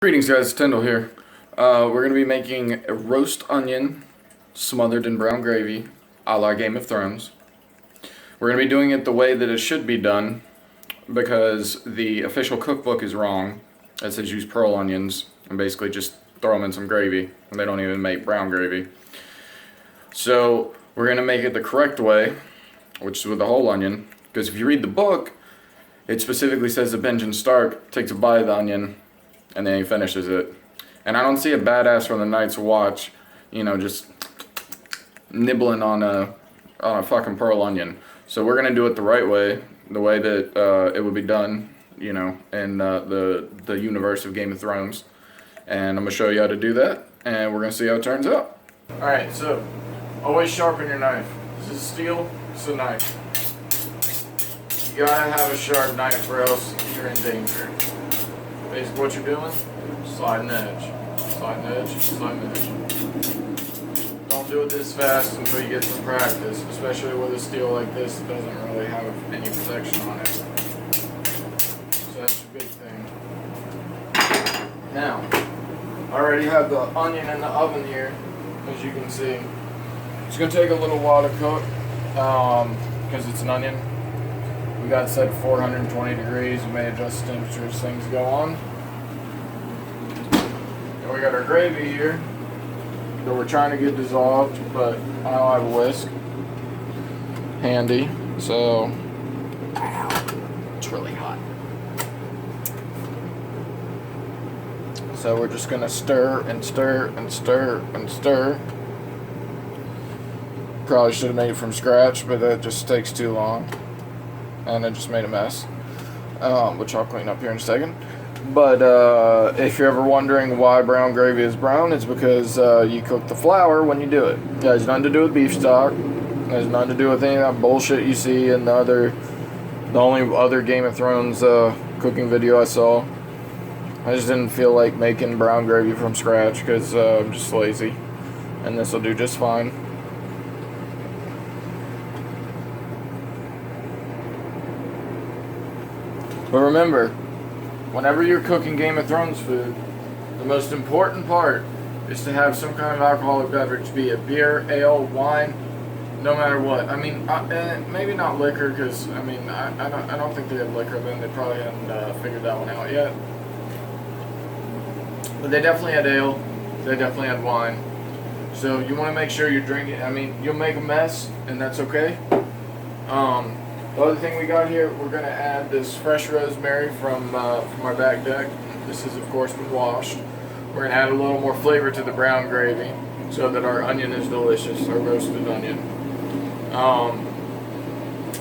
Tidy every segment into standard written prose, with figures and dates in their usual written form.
Greetings guys, Tindiil here. We're going to be making a roast onion smothered in brown gravy a la Game of Thrones. We're going to be doing it the way that it should be done because the official cookbook is wrong. It says use pearl onions and basically just throw them in some gravy, and they don't even make brown gravy. So we're going to make it the correct way, which is with the whole onion, because if you read the book, it specifically says that Benjamin Stark takes a bite of the onion and then he finishes it. And I don't see a badass from the Night's Watch, just nibbling on a fucking pearl onion. So we're gonna do it the right way, the way that it would be done, in the universe of Game of Thrones. And I'm gonna show you how to do that, and we're gonna see how it turns out. All right, so always sharpen your knife. This is steel. It's a knife. You gotta have a sharp knife, or else you're in danger. Basically what you're doing, slide an edge, slide an edge, slide an edge. Don't do it this fast until you get some practice, especially with a steel like this that doesn't really have any protection on it. So that's a big thing. Now, I already have the onion in the oven here, as you can see. It's going to take a little while to cook, because it's an onion. We got set 420 degrees. We may adjust the temperature as things go on. And we got our gravy here that we're trying to get dissolved, but I don't have a whisk handy, so it's really hot. So we're just gonna stir and stir and stir and stir. Probably should have made it from scratch, but that just takes too long. And I just made a mess, which I'll clean up here in a second. But if you're ever wondering why brown gravy is brown, it's because you cook the flour when you do it. It has nothing to do with beef stock. It has nothing to do with any of that bullshit you see in the only other Game of Thrones cooking video I saw. I just didn't feel like making brown gravy from scratch because I'm just lazy, and this will do just fine. But remember, whenever you're cooking Game of Thrones food, the most important part is to have some kind of alcoholic beverage, be it beer, ale, wine, no matter what. I mean, maybe not liquor, because I don't think they have liquor. Then they probably haven't figured that one out yet. But they definitely had ale. They definitely had wine. So you want to make sure you're drinking. You'll make a mess, and that's okay. The other thing we got here, we're going to add this fresh rosemary from our back deck. This has, of course, been washed. We're going to add a little more flavor to the brown gravy so that our onion is delicious, our roasted onion.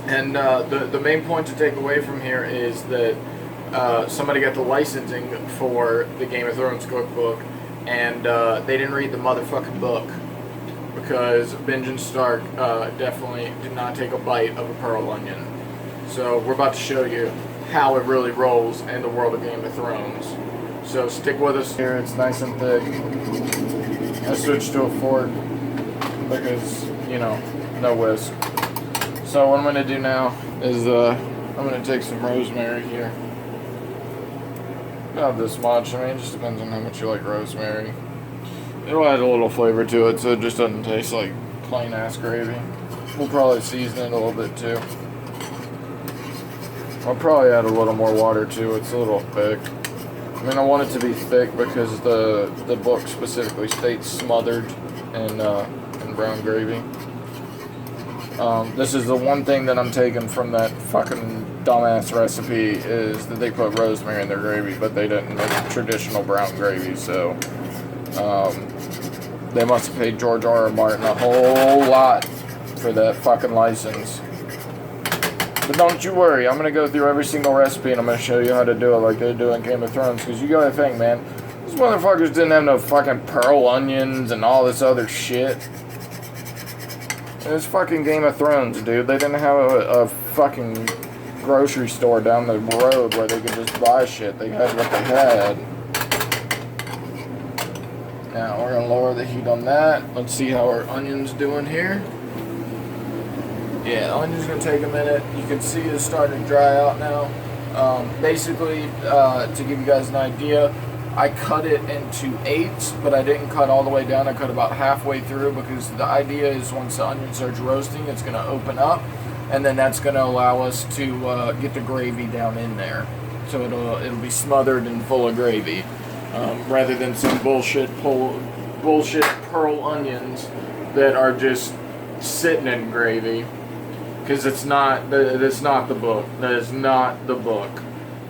The main point to take away from here is that somebody got the licensing for the Game of Thrones cookbook, and they didn't read the motherfucking book. Because Benjamin Stark definitely did not take a bite of a pearl onion. So we're about to show you how it really rolls in the world of Game of Thrones. So stick with us here. It's nice and thick. I switched to a fork because, no whisk. So what I'm going to do now is I'm going to take some rosemary here. Not this much. It just depends on how much you like rosemary. It'll add a little flavor to it, so it just doesn't taste like plain ass gravy. We'll probably season it a little bit too. I'll probably add a little more water too. It's a little thick. I want it to be thick because the book specifically states smothered in brown gravy. This is the one thing that I'm taking from that fucking dumbass recipe is that they put rosemary in their gravy, but they didn't make traditional brown gravy, so. They must have paid George R.R. Martin a whole lot for that fucking license. But don't you worry, I'm going to go through every single recipe and I'm going to show you how to do it like they do in Game of Thrones. Because you gotta think, man, these motherfuckers didn't have no fucking pearl onions and all this other shit. It's fucking Game of Thrones, dude. They didn't have a fucking grocery store down the road where they could just buy shit. They had what they had. Now we're going to lower the heat on that. Let's see how our onion's doing here. Yeah, the onion's going to take a minute. You can see it's starting to dry out now. Basically, to give you guys an idea, I cut it into eighths, but I didn't cut all the way down. I cut about halfway through because the idea is once the onion starts roasting, it's going to open up, and then that's going to allow us to get the gravy down in there. So it'll be smothered and full of gravy, rather than some bullshit pearl onions that are just sitting in gravy. Because it's not the book. That is not the book.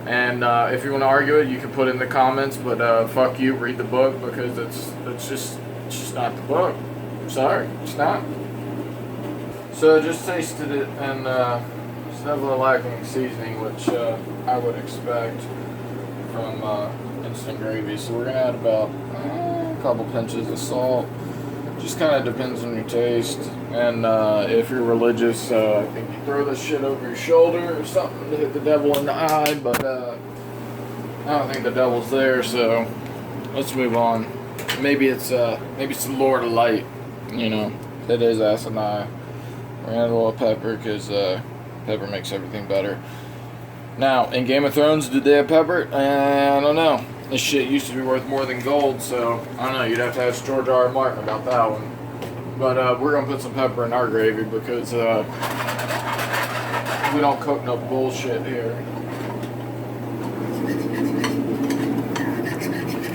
And if you want to argue it, you can put it in the comments. But fuck you, read the book, because it's just not the book. I'm sorry, it's not. So I just tasted it, and it's definitely lacking seasoning, which I would expect from instant gravy. So we're gonna add about a couple pinches of salt. Just kind of depends on your taste. And if you're religious, I think you throw this shit over your shoulder or something to hit the devil in the eye, but I don't think the devil's there, so let's move on. Maybe it's the Lord of Light, you know. It is asinine. We're gonna add a little pepper, because pepper makes everything better. Now, in Game of Thrones, did they have pepper? I don't know. This shit used to be worth more than gold, so I don't know. You'd have to ask George R. R. Martin about that one. But we're going to put some pepper in our gravy, because we don't cook no bullshit here.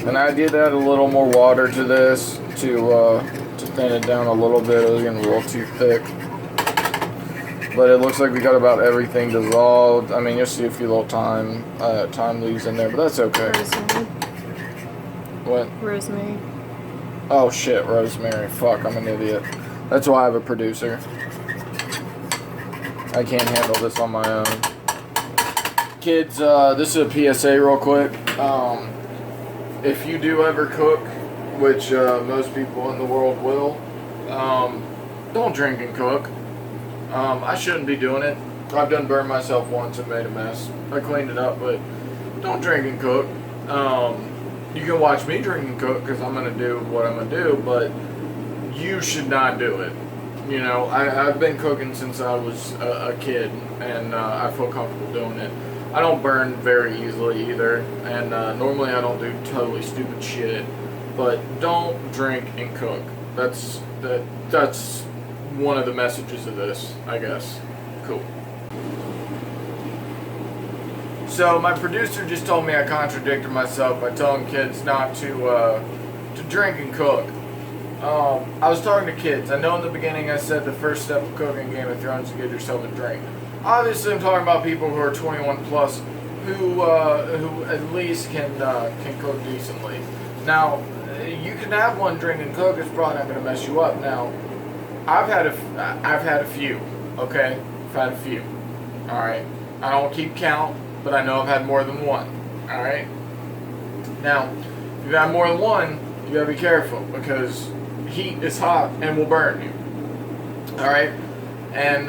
And I did add a little more water to this to thin it down a little bit. It was getting a little too thick. But it looks like we got about everything dissolved. I mean, you'll see a few little thyme leaves in there, but that's okay. Rosemary. What? Rosemary. Oh shit, rosemary. Fuck, I'm an idiot. That's why I have a producer. I can't handle this on my own. Kids, this is a PSA real quick. If you do ever cook, which most people in the world will, don't drink and cook. I shouldn't be doing it. I've done burned myself once and made a mess. I cleaned it up, but don't drink and cook. You can watch me drink and cook, because I'm going to do what I'm going to do, but you should not do it. You know, I've been cooking since I was a kid, and I feel comfortable doing it. I don't burn very easily either, and normally I don't do totally stupid shit, but don't drink and cook. That's one of the messages of this, I guess. Cool. So my producer just told me I contradicted myself by telling kids not to drink and cook. I was talking to kids. I know in the beginning I said the first step of cooking Game of Thrones is to get yourself a drink. Obviously I'm talking about people who are 21 plus who at least can cook decently. Now, you can have one drink and cook. It's probably not going to mess you up. Now, I've had a few. Okay, I've had a few. All right. I don't keep count, but I know I've had more than one. All right. Now, if you've had more than one, you gotta be careful, because heat is hot and will burn you. All right. And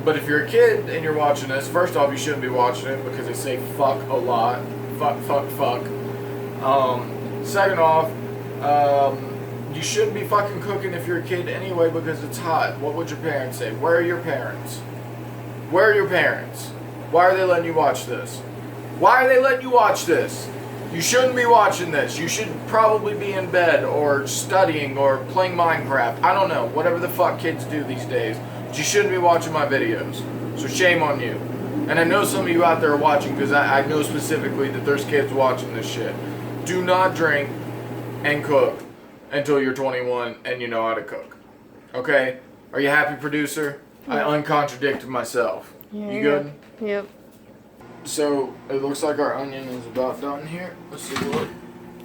but if you're a kid and you're watching this, first off, you shouldn't be watching it, because they say fuck a lot. Fuck. Second off, you shouldn't be fucking cooking if you're a kid anyway, because it's hot. What would your parents say? Where are your parents? Where are your parents? Why are they letting you watch this? Why are they letting you watch this? You shouldn't be watching this. You should probably be in bed or studying or playing Minecraft. I don't know. Whatever the fuck kids do these days. But you shouldn't be watching my videos. So shame on you. And I know some of you out there are watching, because I know specifically that there's kids watching this shit. Do not drink and cook until you're 21 and you know how to cook. Okay? Are you happy, producer? I uncontradicted myself. Yeah, You good? Yep. So, it looks like our onion is about done here. Let's take a look.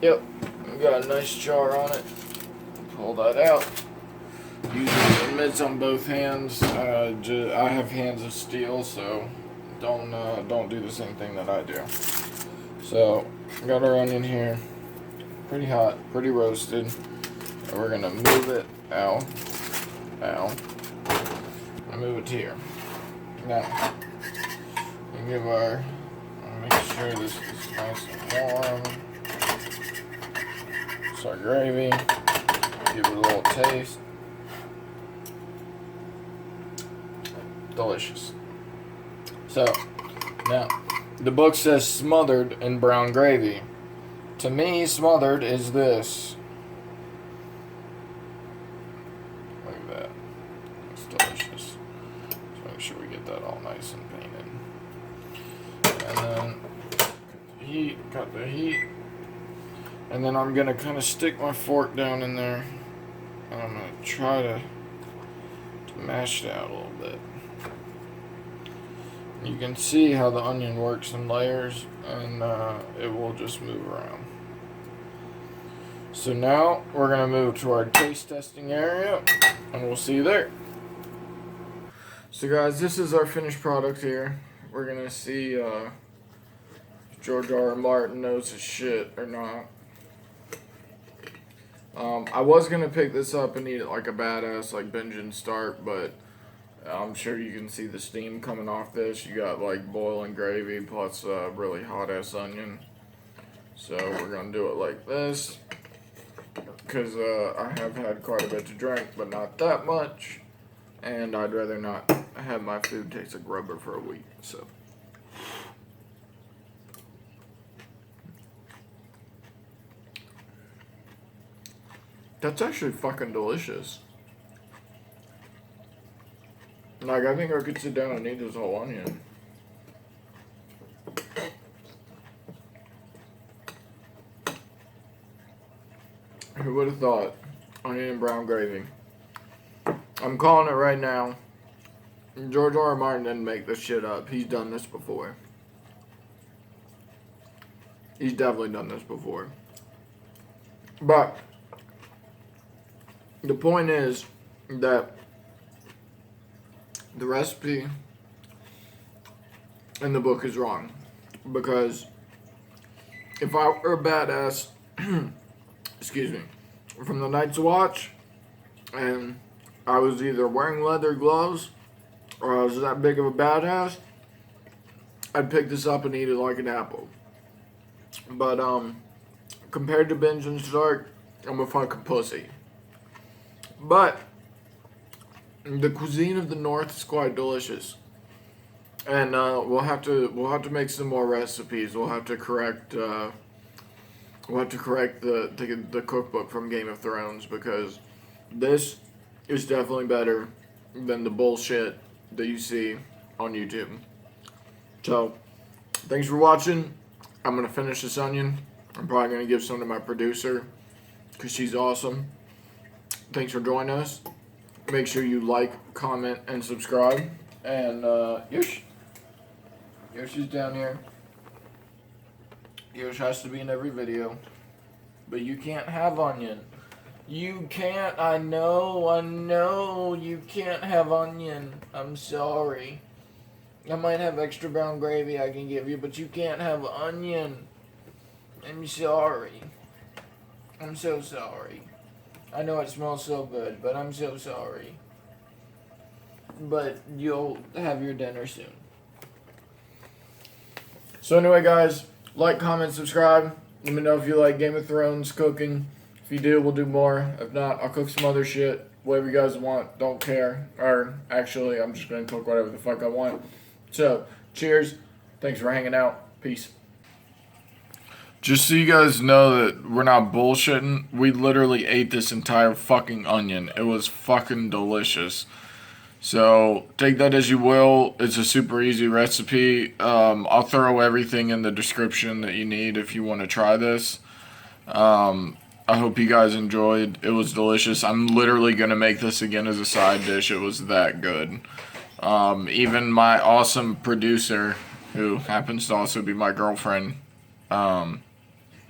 Yep. We got a nice char on it. Pull that out. Using the mitts on both hands. I have hands of steel, so don't do the same thing that I do. So, got our onion here. Pretty hot, pretty roasted. And we're gonna move it. Ow. Move it here. Now, we give make sure this is nice and warm. It's our gravy. Give it a little taste. Delicious. So, now, the book says smothered in brown gravy. To me, smothered is this. Look at that. It's delicious. Let's make sure we get that all nice and painted. And then cut the heat. And then I'm gonna kind of stick my fork down in there. And I'm gonna try to mash it out a little bit. You can see how the onion works in layers, and it will just move around. So now we're gonna move to our taste testing area, and we'll see you there. So guys, this is our finished product here. We're gonna see if George R. R. Martin knows his shit or not. I was gonna pick this up and eat it like a badass, like binge and start, but I'm sure you can see the steam coming off this. You got like boiling gravy plus really hot ass onion. So we're gonna do it like this because I have had quite a bit to drink, but not that much, and I'd rather not have my food taste like rubber for a week. So. That's actually fucking delicious. Like, I think I could sit down and eat this whole onion. Who would have thought? Onion and brown gravy. I'm calling it right now. George R. R. Martin didn't make this shit up. He's done this before. He's definitely done this before. But the point is that the recipe in the book is wrong. Because if I were a badass, excuse me, from the Night's Watch, and I was either wearing leather gloves or I was that big of a badass, I'd pick this up and eat it like an apple. But compared to binge and start, I'm a fucking pussy. But the cuisine of the North is quite delicious, and we'll have to make some more recipes. We'll have to correct the cookbook from Game of Thrones, because this is definitely better than the bullshit that you see on YouTube. So, thanks for watching. I'm gonna finish this onion. I'm probably gonna give some to my producer because she's awesome. Thanks for joining us. Make sure you like, comment, and subscribe. And Yosh. Yoshi's down here. Yosh has to be in every video. But you can't have onion. You can't. I know. You can't have onion. I'm sorry. I might have extra brown gravy I can give you, but you can't have onion. I'm sorry. I'm so sorry. I know it smells so good, but I'm so sorry. But you'll have your dinner soon. So anyway, guys, like, comment, subscribe. Let me know if you like Game of Thrones cooking. If you do, we'll do more. If not, I'll cook some other shit. Whatever you guys want. Don't care. Or, actually, I'm just going to cook whatever the fuck I want. So, cheers. Thanks for hanging out. Peace. Just so you guys know that we're not bullshitting, we literally ate this entire fucking onion. It was fucking delicious. So, take that as you will. It's a super easy recipe. I'll throw everything in the description that you need if you want to try this. I hope you guys enjoyed. It was delicious. I'm literally going to make this again as a side dish. It was that good. Even my awesome producer, who happens to also be my girlfriend,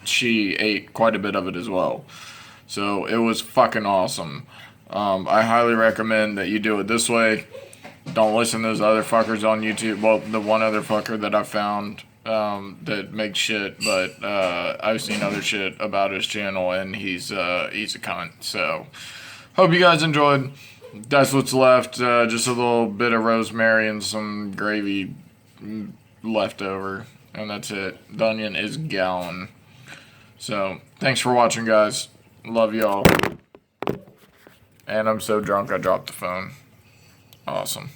she ate quite a bit of it as well. So it was fucking awesome. I highly recommend that you do it this way. Don't listen to those other fuckers on YouTube. Well, the one other fucker that I found that makes shit, but I've seen other shit about his channel, and he's a cunt. So hope you guys enjoyed. That's what's left. Just a little bit of rosemary and some gravy left over, and that's it. The onion is gone. So, thanks for watching, guys. Love y'all. And I'm so drunk I dropped the phone. Awesome.